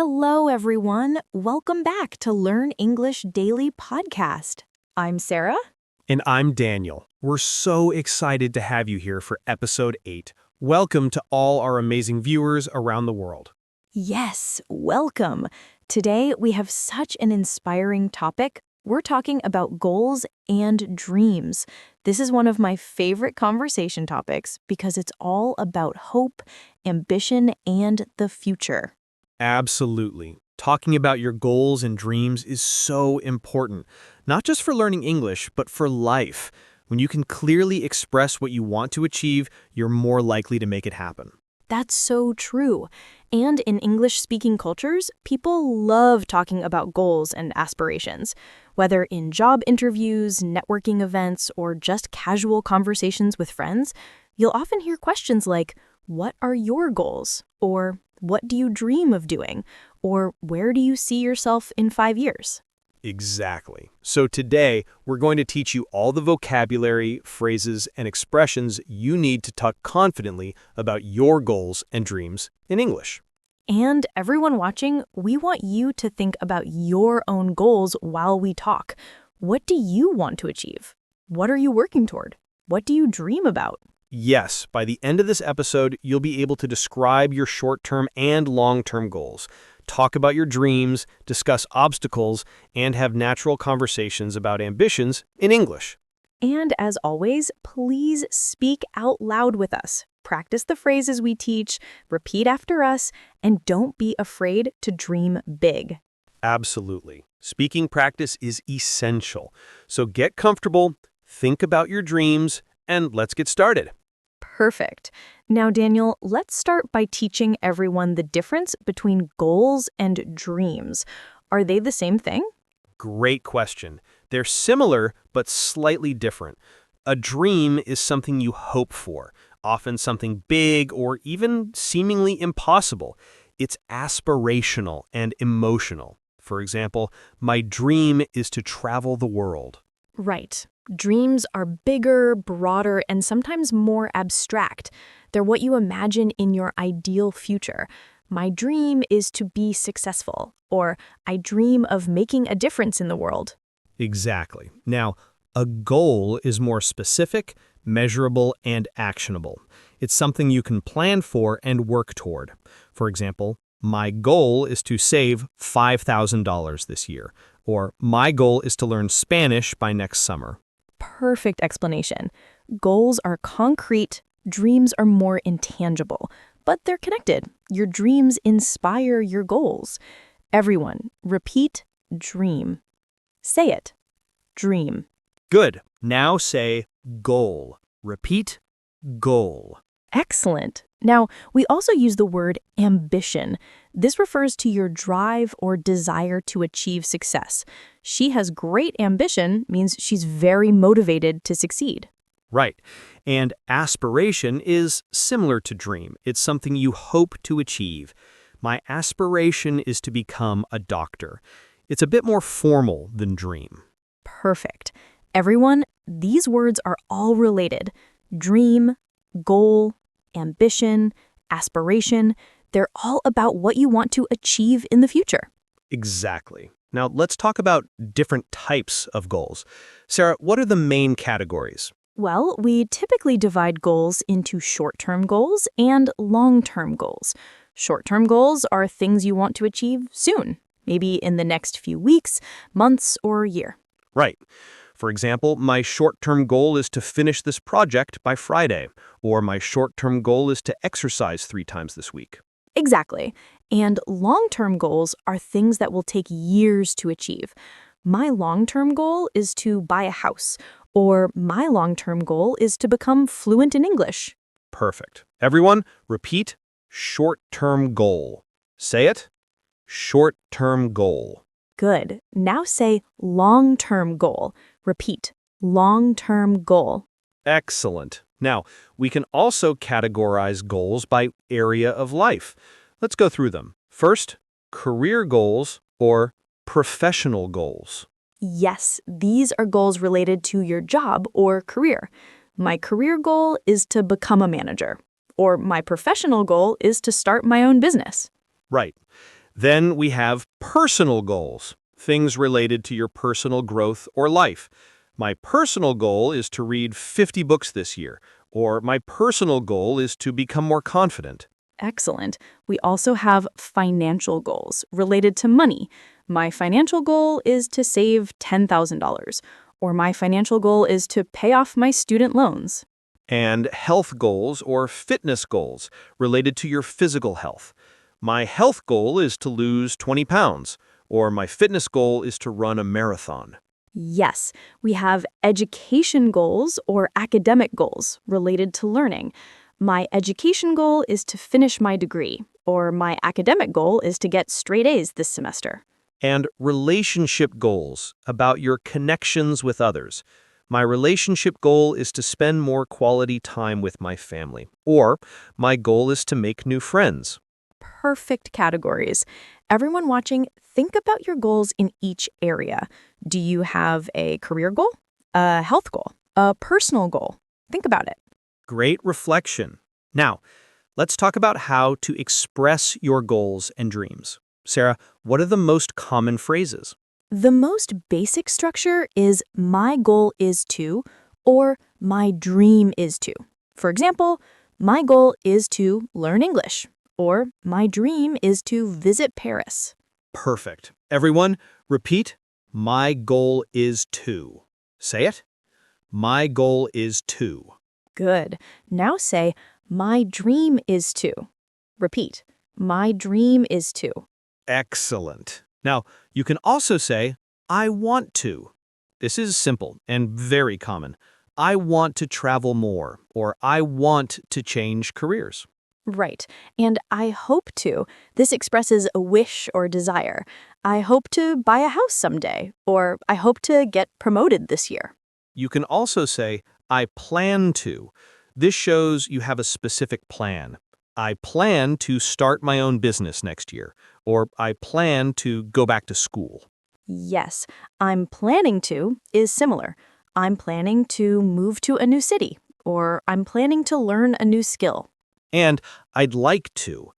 Hello, everyone. Welcome back to Learn English Daily podcast. I'm Sarah. And I'm Daniel. We're so excited to have you here for episode 8. Welcome to all our amazing viewers around the world. Yes, welcome. Today, we have such an inspiring topic. We're talking about goals and dreams. This is one of my favorite conversation topics because it's all about hope, ambition, and the future. Absolutely. Talking about your goals and dreams is so important, not just for learning English, but for life. When you can clearly express what you want to achieve, you're more likely to make it happen. That's so true. And in English-speaking cultures, people love talking about goals and aspirations. Whether in job interviews, networking events, or just casual conversations with friends, you'll often hear questions like, "What are your goals?" Or "What do you dream of doing?" Or "Where do you see yourself in 5 years?" Exactly. So today, we're going to teach you all the vocabulary, phrases, and expressions you need to talk confidently about your goals and dreams in English. And everyone watching, we want you to think about your own goals while we talk. What do you want to achieve? What are you working toward? What do you dream about? Yes, by the end of this episode, you'll be able to describe your short-term and long-term goals, talk about your dreams, discuss obstacles, and have natural conversations about ambitions in English. And as always, please speak out loud with us. Practice the phrases we teach, repeat after us, and don't be afraid to dream big. Absolutely. Speaking practice is essential. So get comfortable, think about your dreams, and let's get started. Perfect. Now, Daniel, let's start by teaching everyone the difference between goals and dreams. Are they the same thing? Great question. They're similar, but slightly different. A dream is something you hope for, often something big or even seemingly impossible. It's aspirational and emotional. For example, my dream is to travel the world. Right. Dreams are bigger, broader, and sometimes more abstract. They're what you imagine in your ideal future. My dream is to be successful, or I dream of making a difference in the world. Exactly. Now, a goal is more specific, measurable, and actionable. It's something you can plan for and work toward. For example, my goal is to save $5,000 this year, or my goal is to learn Spanish by next summer. Perfect explanation. Goals are concrete, dreams are more intangible, but they're connected. Your dreams inspire your goals. Everyone, repeat dream. Say it. Dream. Good. Now say goal. Repeat goal. Excellent. Now, we also use the word ambition. This refers to your drive or desire to achieve success. She has great ambition means she's very motivated to succeed. Right. And aspiration is similar to dream. It's something you hope to achieve. My aspiration is to become a doctor. It's a bit more formal than dream. Perfect. Everyone, these words are all related. Dream, goal, ambition, aspiration, they're all about what you want to achieve in the future. Exactly. Now let's talk about different types of goals. Sarah, what are the main categories? Well, we typically divide goals into short-term goals and long-term goals. Short-term goals are things you want to achieve soon, maybe in the next few weeks, months, or year. Right. For example, my short-term goal is to finish this project by Friday, or my short-term goal is to exercise 3 times this week. Exactly. And long-term goals are things that will take years to achieve. My long-term goal is to buy a house, or my long-term goal is to become fluent in English. Perfect. Everyone, repeat short-term goal. Say it. Short-term goal. Good. Now say long-term goal. Repeat, long-term goal. Excellent. Now, we can also categorize goals by area of life. Let's go through them. First, career goals or professional goals. Yes, these are goals related to your job or career. My career goal is to become a manager, or my professional goal is to start my own business. Right. Then we have personal goals, things related to your personal growth or life. My personal goal is to read 50 books this year, or my personal goal is to become more confident. Excellent. We also have financial goals related to money. My financial goal is to save $10,000, or my financial goal is to pay off my student loans. And health goals or fitness goals related to your physical health. My health goal is to lose 20 pounds, or my fitness goal is to run a marathon. Yes, we have education goals or academic goals related to learning. My education goal is to finish my degree, or my academic goal is to get straight A's this semester. And relationship goals about your connections with others. My relationship goal is to spend more quality time with my family, or my goal is to make new friends. Perfect categories. Everyone watching, think about your goals in each area. Do you have a career goal, a health goal, a personal goal? Think about it. Great reflection. Now, let's talk about how to express your goals and dreams. Sarah, what are the most common phrases? The most basic structure is my goal is to or my dream is to. For example, my goal is to learn English or my dream is to visit Paris. Perfect. Everyone, repeat. My goal is to. Say it. My goal is to. Good. Now say my dream is to. Repeat. My dream is to. Excellent. Now, you can also say, I want to. This is simple and very common. I want to travel more, or I want to change careers. Right. And I hope to. This expresses a wish or desire. I hope to buy a house someday, or I hope to get promoted this year. You can also say, I plan to. This shows you have a specific plan. I plan to start my own business next year, or I plan to go back to school. Yes, I'm planning to is similar. I'm planning to move to a new city, or I'm planning to learn a new skill. And I'd like to.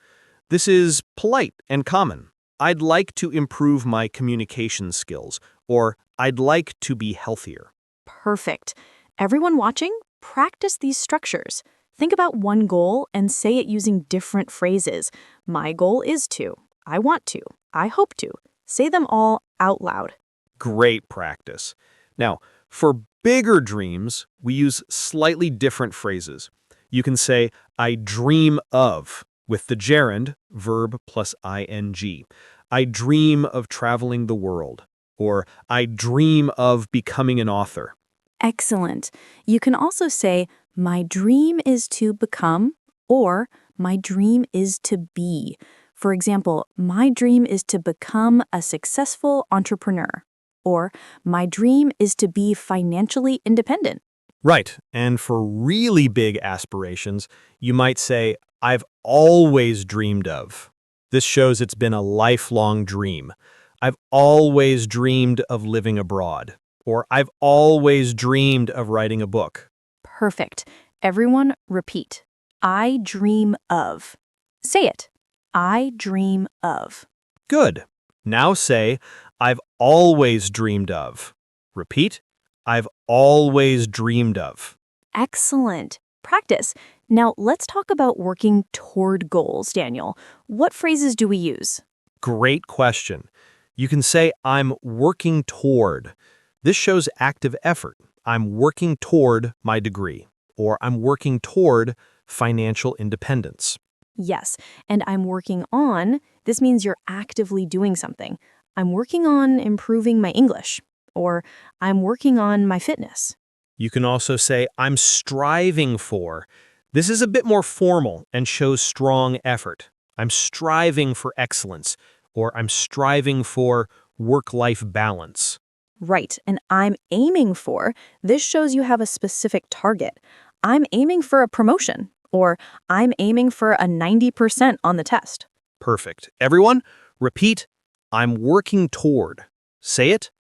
This is polite and common. I'd like to improve my communication skills, or I'd like to be healthier. Perfect. Everyone watching, practice these structures. Think about one goal and say it using different phrases. My goal is to. I want to. I hope to. Say them all out loud. Great practice. Now, for bigger dreams, we use slightly different phrases. You can say, I dream of, with the gerund, verb plus ing. I dream of traveling the world, or I dream of becoming an author. Excellent. You can also say, my dream is to become, or my dream is to be. For example, my dream is to become a successful entrepreneur, or my dream is to be financially independent. Right, and for really big aspirations, you might say, I've always dreamed of. This shows it's been a lifelong dream. I've always dreamed of living abroad, or I've always dreamed of writing a book. Perfect. Everyone repeat. I dream of. Say it. I dream of. Good. Now say, I've always dreamed of. Repeat, I've always dreamed of. Excellent. Practice. Now let's talk about working toward goals, Daniel. What phrases do we use? Great question. You can say, I'm working toward. This shows active effort. I'm working toward my degree, or I'm working toward financial independence. Yes, and I'm working on, this means you're actively doing something. I'm working on improving my English, or I'm working on my fitness. You can also say, I'm striving for. This is a bit more formal and shows strong effort. I'm striving for excellence, or I'm striving for work-life balance. Right, and I'm aiming for, this shows you have a specific target. I'm aiming for a promotion, or I'm aiming for a 90% on the test. Perfect. Everyone, repeat, I'm working toward. Say it,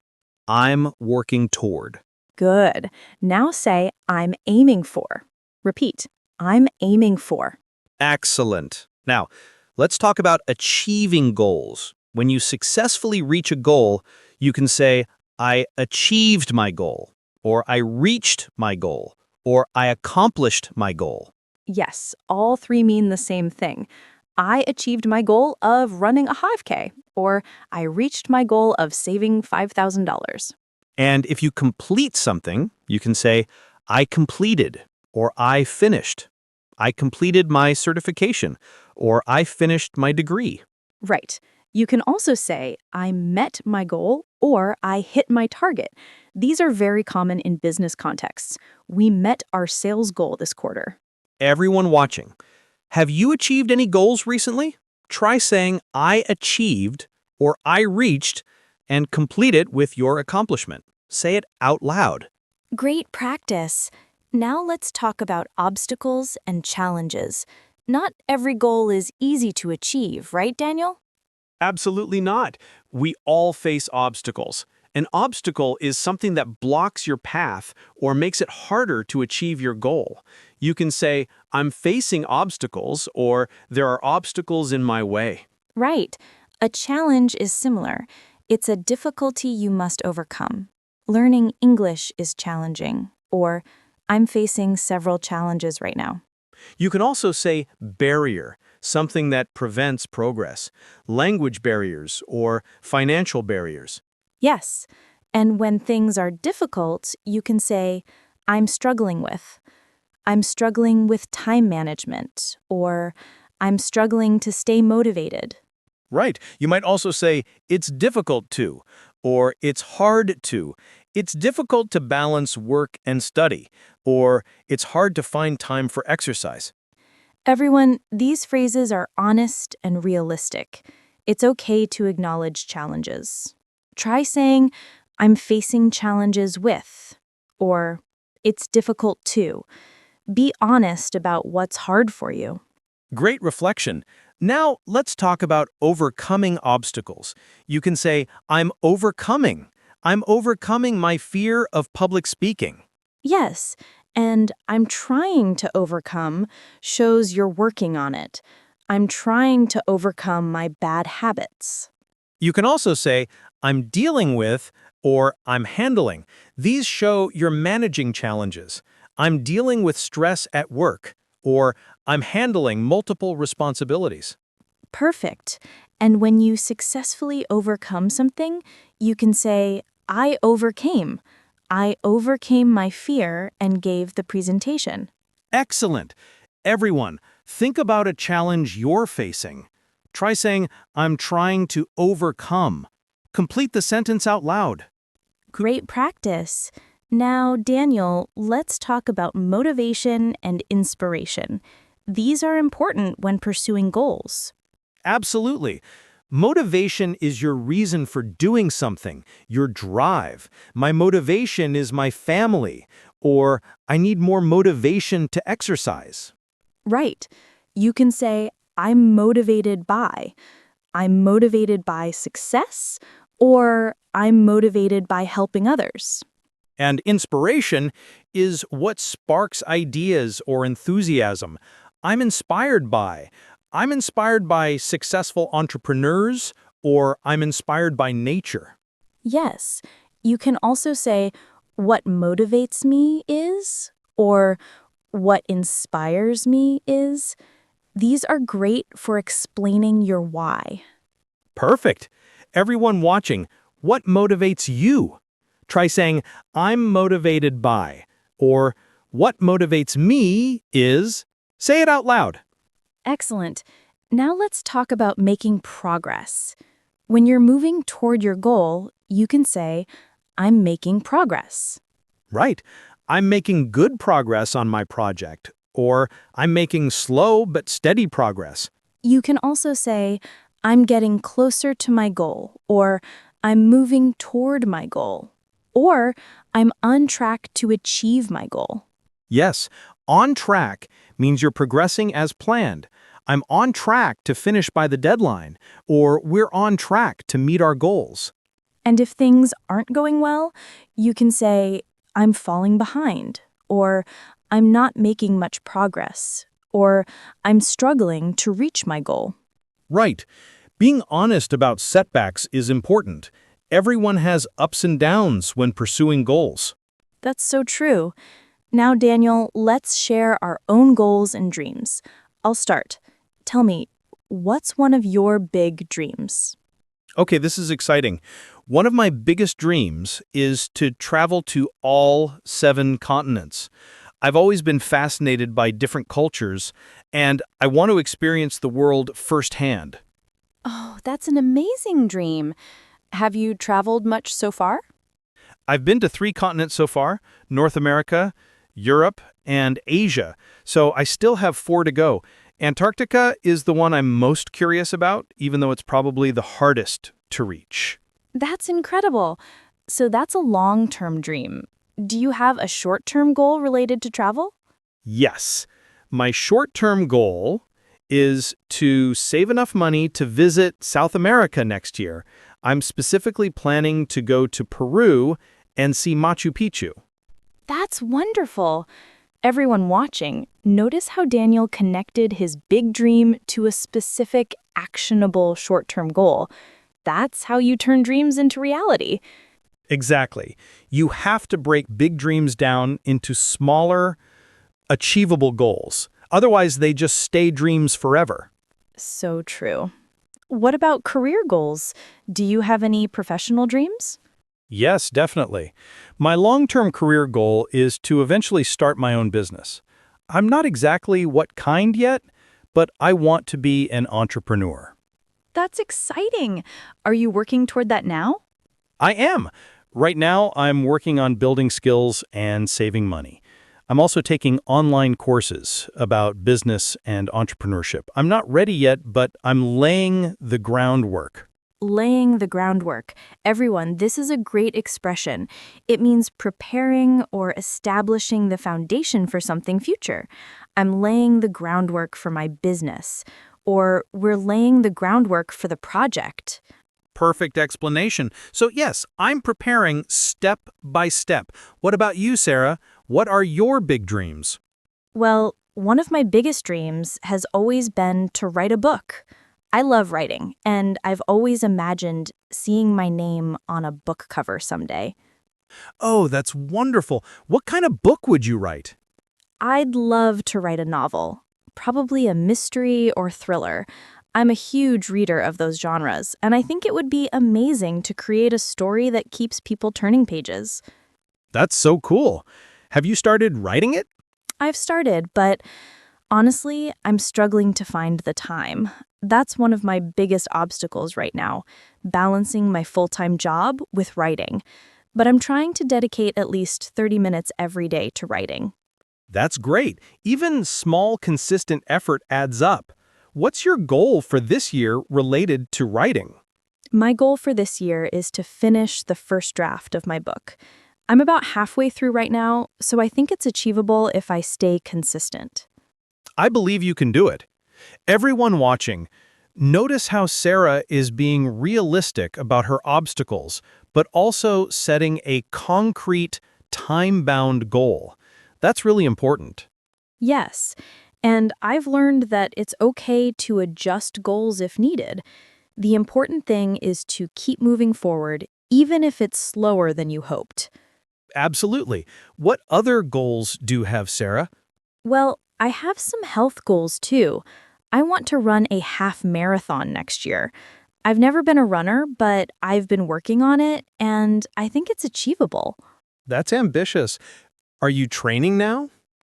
I'm working toward. Good. Now say, I'm aiming for. Repeat, I'm aiming for. Excellent. Now, Let's talk about achieving goals. When you successfully reach a goal, you can say, I achieved my goal, or I reached my goal, or I accomplished my goal. Yes, all three mean the same thing. I achieved my goal of running a 5K, or I reached my goal of saving $5,000. And if you complete something, you can say, I completed, or I finished. I completed my certification, or I finished my degree. Right. You can also say, I met my goal, or I hit my target. These are very common in business contexts. We met our sales goal this quarter. Everyone watching, have you achieved any goals recently? Try saying, I achieved, or I reached, and complete it with your accomplishment. Say it out loud. Great practice. Now let's talk about obstacles and challenges. Not every goal is easy to achieve, right, Daniel? Absolutely not. We all face obstacles. An obstacle is something that blocks your path or makes it harder to achieve your goal. You can say, I'm facing obstacles, or there are obstacles in my way. Right. A challenge is similar. It's a difficulty you must overcome. Learning English is challenging, or I'm facing several challenges right now. You can also say barrier, something that prevents progress, language barriers or financial barriers. Yes. And when things are difficult, you can say, I'm struggling with. I'm struggling with time management, or I'm struggling to stay motivated. Right. You might also say, it's difficult to, or it's hard to. It's difficult to balance work and study, or it's hard to find time for exercise. Everyone, these phrases are honest and realistic. It's okay to acknowledge challenges. Try saying, I'm facing challenges with, or it's difficult to. Be honest about what's hard for you. Great reflection. Now, let's talk about overcoming obstacles. You can say, I'm overcoming. I'm overcoming my fear of public speaking. Yes, and I'm trying to overcome shows you're working on it. I'm trying to overcome my bad habits. You can also say, I'm dealing with, or I'm handling. These show you're managing challenges. I'm dealing with stress at work, or I'm handling multiple responsibilities. Perfect. And when you successfully overcome something, you can say, I overcame. I overcame my fear and gave the presentation. Excellent. Everyone, think about a challenge you're facing. Try saying, I'm trying to overcome. Complete the sentence out loud. Great practice. Now, Daniel, let's talk about motivation and inspiration. These are important when pursuing goals. Absolutely. Motivation is your reason for doing something, your drive. My motivation is my family, or I need more motivation to exercise. Right. You can say, I'm motivated by. I'm motivated by success, or I'm motivated by helping others. And inspiration is what sparks ideas or enthusiasm. I'm inspired by successful entrepreneurs, or I'm inspired by nature. Yes. You can also say, what motivates me is, or what inspires me is. These are great for explaining your why. Perfect. Everyone watching, what motivates you? Try saying, I'm motivated by, or what motivates me is, say it out loud. Excellent. Now let's talk about making progress. When you're moving toward your goal, you can say, I'm making progress. Right. I'm making good progress on my project, or I'm making slow but steady progress. You can also say, I'm getting closer to my goal, or I'm moving toward my goal, or I'm on track to achieve my goal. Yes, on track means you're progressing as planned. I'm on track to finish by the deadline, or we're on track to meet our goals. And if things aren't going well, you can say, I'm falling behind, or I'm not making much progress, or I'm struggling to reach my goal. Right. Being honest about setbacks is important. Everyone has ups and downs when pursuing goals. That's so true. Now, Daniel, let's share our own goals and dreams. I'll start. Tell me, what's one of your big dreams? Okay, this is exciting. One of my biggest dreams is to travel to all 7 continents. I've always been fascinated by different cultures, and I want to experience the world firsthand. Oh, that's an amazing dream. Have you traveled much so far? I've been to 3 continents so far: North America, Europe, and Asia, so I still have 4 to go. Antarctica is the one I'm most curious about, even though it's probably the hardest to reach. That's incredible. So that's a long-term dream. Do you have a short-term goal related to travel? Yes, my short-term goal is to save enough money to visit South America next year. I'm specifically planning to go to Peru and see Machu Picchu. That's wonderful. Everyone watching, notice how Daniel connected his big dream to a specific, actionable short-term goal. That's how you turn dreams into reality. Exactly. You have to break big dreams down into smaller, achievable goals. Otherwise, they just stay dreams forever. So true. What about career goals? Do you have any professional dreams? Yes, definitely. My long-term career goal is to eventually start my own business. I'm not exactly what kind yet, but I want to be an entrepreneur. That's exciting. Are you working toward that now? I am. Right now, I'm working on building skills and saving money. I'm also taking online courses about business and entrepreneurship. I'm not ready yet, but I'm laying the groundwork. Laying the groundwork. Everyone, this is a great expression. It means preparing or establishing the foundation for something future. I'm laying the groundwork for my business. Or we're laying the groundwork for the project. Perfect explanation. So yes, I'm preparing step by step. What about you, Sarah? What are your big dreams? Well, one of my biggest dreams has always been to write a book. I love writing, and I've always imagined seeing my name on a book cover someday. Oh, that's wonderful. What kind of book would you write? I'd love to write a novel, probably a mystery or thriller. I'm a huge reader of those genres, and I think it would be amazing to create a story that keeps people turning pages. That's so cool. Have you started writing it? I've started, but honestly, I'm struggling to find the time. That's one of my biggest obstacles right now, balancing my full-time job with writing. But I'm trying to dedicate at least 30 minutes every day to writing. That's great. Even small, consistent effort adds up. What's your goal for this year related to writing? My goal for this year is to finish the first draft of my book. I'm about halfway through right now, so I think it's achievable if I stay consistent. I believe you can do it. Everyone watching, notice how Sarah is being realistic about her obstacles, but also setting a concrete, time-bound goal. That's really important. Yes, and I've learned that it's okay to adjust goals if needed. The important thing is to keep moving forward, even if it's slower than you hoped. Absolutely. What other goals do you have, Sarah? Well, I have some health goals too. I want to run a half marathon next year. I've never been a runner, but I've been working on it, and I think it's achievable. That's ambitious. Are you training now?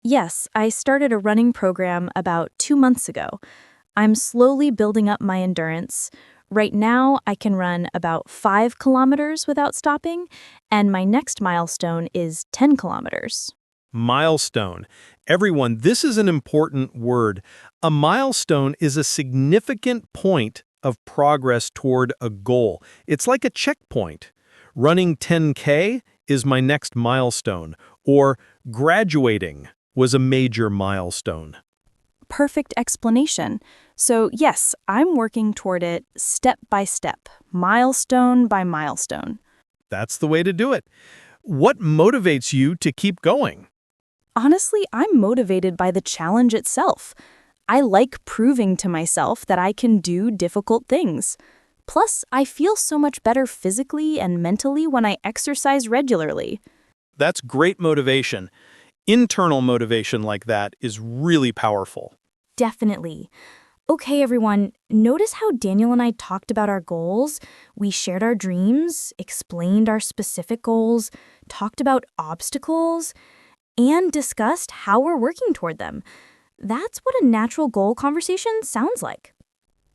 Yes, I started a running program about 2 months ago. I'm slowly building up my endurance. Right now, I can run about 5 kilometers without stopping, and my next milestone is 10 kilometers. Milestone. Everyone, this is an important word. A milestone is a significant point of progress toward a goal. It's like a checkpoint. Running 10K is my next milestone, or graduating was a major milestone. Perfect explanation. So yes, I'm working toward it step by step, milestone by milestone. That's the way to do it. What motivates you to keep going? Honestly, I'm motivated by the challenge itself. I like proving to myself that I can do difficult things. Plus, I feel so much better physically and mentally when I exercise regularly. That's great motivation. Internal motivation like that is really powerful. Definitely. Okay, everyone, notice how Daniel and I talked about our goals. We shared our dreams, explained our specific goals, talked about obstacles, and discussed how we're working toward them. That's what a natural goal conversation sounds like.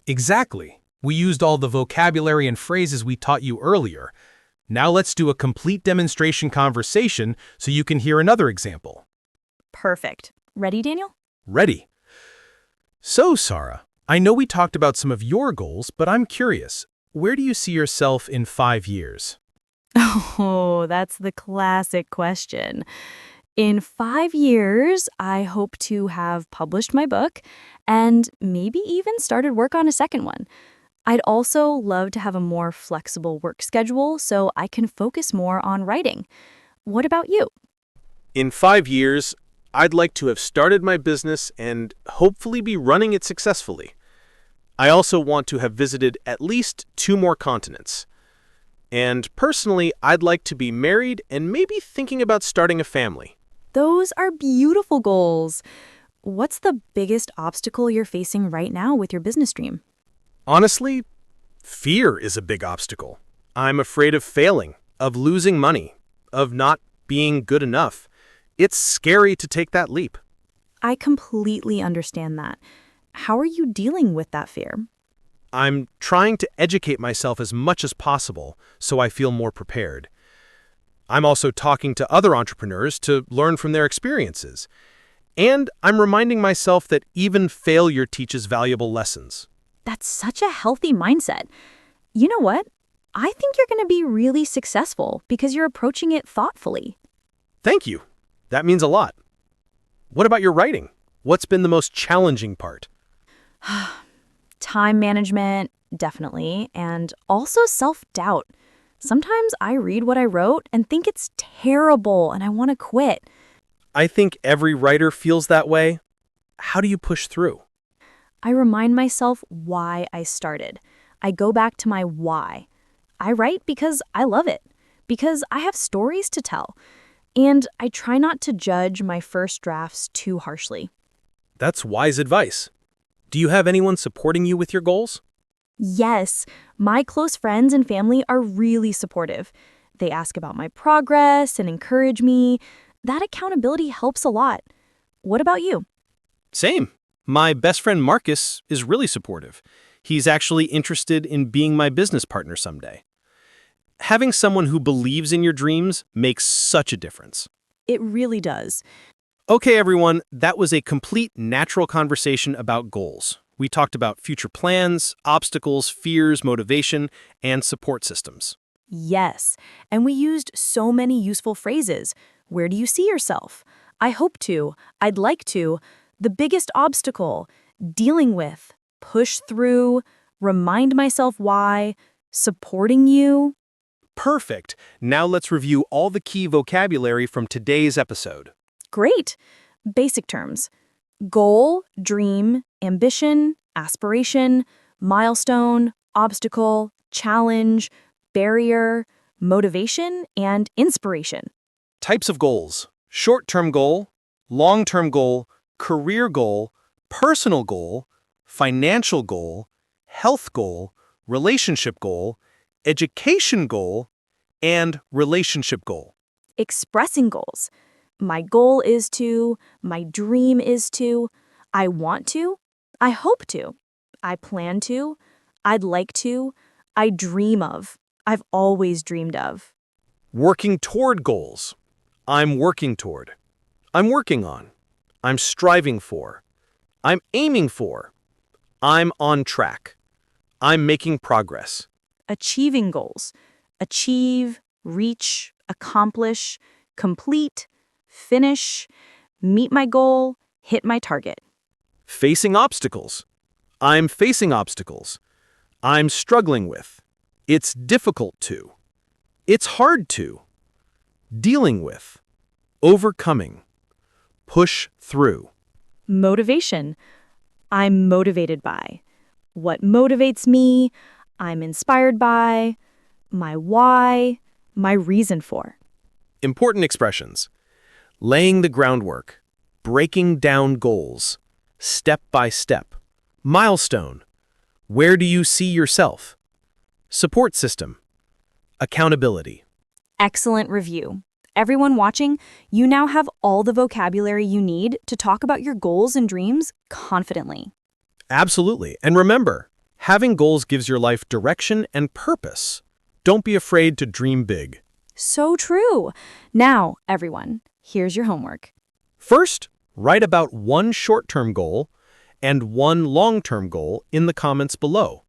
Exactly. We used all the vocabulary and phrases we taught you earlier. Now let's do a complete demonstration conversation so you can hear another example. Perfect. Ready, Daniel? Ready? So, Sara, I know we talked about some of your goals, but I'm curious. Where do you see yourself in 5 years? Oh, that's the classic question. In 5 years, I hope to have published my book and maybe even started work on a second one. I'd also love to have a more flexible work schedule so I can focus more on writing. What about you? In 5 years, I'd like to have started my business and hopefully be running it successfully. I also want to have visited at least 2 more continents. And personally, I'd like to be married and maybe thinking about starting a family. Those are beautiful goals. What's the biggest obstacle you're facing right now with your business dream? Honestly, fear is a big obstacle. I'm afraid of failing, of losing money, of not being good enough. It's scary to take that leap. I completely understand that. How are you dealing with that fear? I'm trying to educate myself as much as possible so I feel more prepared. I'm also talking to other entrepreneurs to learn from their experiences. And I'm reminding myself that even failure teaches valuable lessons. That's such a healthy mindset. You know what? I think you're going to be really successful because you're approaching it thoughtfully. Thank you. That means a lot. What about your writing? What's been the most challenging part? Time management, definitely, and also self-doubt. Sometimes I read what I wrote and think it's terrible and I want to quit. I think every writer feels that way. How do you push through? I remind myself why I started. I go back to my why. I write because I love it, because I have stories to tell, and I try not to judge my first drafts too harshly. That's wise advice. Do you have anyone supporting you with your goals? Yes, my close friends and family are really supportive. They ask about my progress and encourage me. That accountability helps a lot. What about you? Same. My best friend Marcus is really supportive. He's actually interested in being my business partner someday. Having someone who believes in your dreams makes such a difference. It really does. Okay, everyone, that was a complete natural conversation about goals. We talked about future plans, obstacles, fears, motivation, and support systems. Yes, and we used so many useful phrases. Where do you see yourself? I hope to. I'd like to. The biggest obstacle. Dealing with. Push through. Remind myself why. Supporting you. Perfect. Now let's review all the key vocabulary from today's episode. Great. Basic terms. Goal, dream, ambition, aspiration, milestone, obstacle, challenge, barrier, motivation, and inspiration. Types of goals: short-term goal, long-term goal, career goal, personal goal, financial goal, health goal, relationship goal, education goal, and relationship goal. Expressing goals. My goal is to, my dream is to, I want to, I hope to, I plan to, I'd like to, I dream of, I've always dreamed of. Working toward goals. I'm working toward. I'm working on. I'm striving for. I'm aiming for. I'm on track. I'm making progress. Achieving goals. Achieve, reach, accomplish, complete, finish, meet my goal, hit my target. Facing obstacles. I'm facing obstacles. I'm struggling with. It's difficult to. It's hard to. Dealing with. Overcoming. Push through. Motivation. I'm motivated by. What motivates me, I'm inspired by, my why, my reason for. Important expressions. Laying the groundwork. Breaking down goals. Step by step. Milestone. Where do you see yourself? Support system. Accountability. Excellent review. Everyone watching, you now have all the vocabulary you need to talk about your goals and dreams confidently. Absolutely. And remember, having goals gives your life direction and purpose. Don't be afraid to dream big. So true. Now, everyone, here's your homework. First, write about one short-term goal and one long-term goal in the comments below.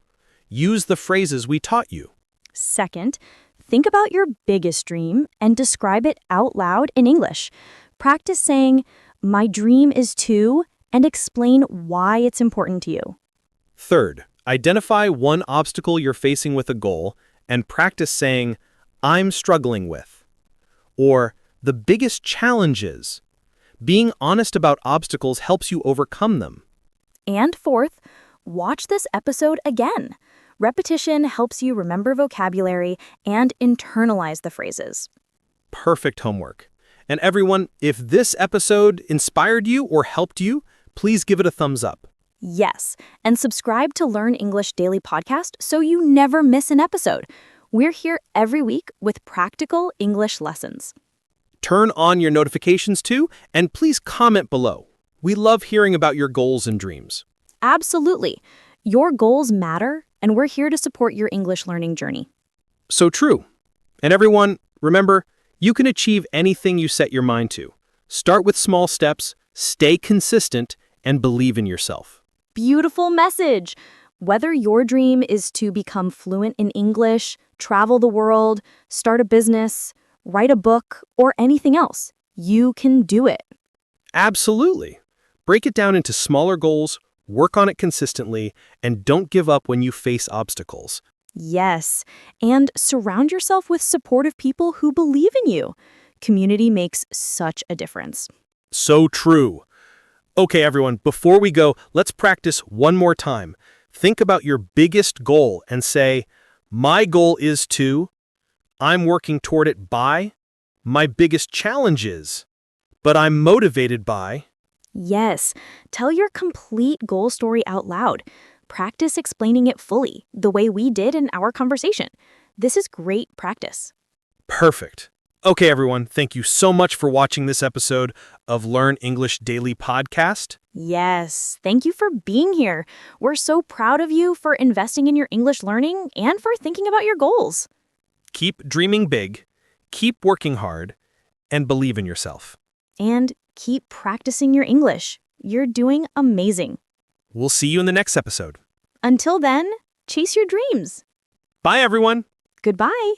Use the phrases we taught you. Second, think about your biggest dream and describe it out loud in English. Practice saying, "My dream is to," and explain why it's important to you. Third, identify one obstacle you're facing with a goal and practice saying, "I'm struggling with," or "the biggest challenge is." Being honest about obstacles helps you overcome them. And fourth, watch this episode again. Repetition helps you remember vocabulary and internalize the phrases. Perfect homework. And everyone, if this episode inspired you or helped you, please give it a thumbs up. Yes, and subscribe to Learn English Daily Podcast so you never miss an episode. We're here every week with practical English lessons. Turn on your notifications too, and please comment below. We love hearing about your goals and dreams. Absolutely. Your goals matter, and we're here to support your English learning journey. So true. And everyone, remember, you can achieve anything you set your mind to. Start with small steps, stay consistent, and believe in yourself. Beautiful message. Whether your dream is to become fluent in English, travel the world, start a business, write a book, or anything else, you can do it. Absolutely. Break it down into smaller goals, work on it consistently, and don't give up when you face obstacles. Yes, and surround yourself with supportive people who believe in you. Community makes such a difference. So true. Okay, everyone, before we go, let's practice one more time. Think about your biggest goal and say, "My goal is to," "I'm working toward it by," "My biggest challenge is," "But I'm motivated by." Yes, tell your complete goal story out loud. Practice explaining it fully, the way we did in our conversation. This is great practice. Perfect. Okay, everyone, thank you so much for watching this episode of Learn English Daily Podcast. Yes, thank you for being here. We're so proud of you for investing in your English learning and for thinking about your goals. Keep dreaming big, keep working hard, and believe in yourself. And keep practicing your English. You're doing amazing. We'll see you in the next episode. Until then, chase your dreams. Bye, everyone. Goodbye.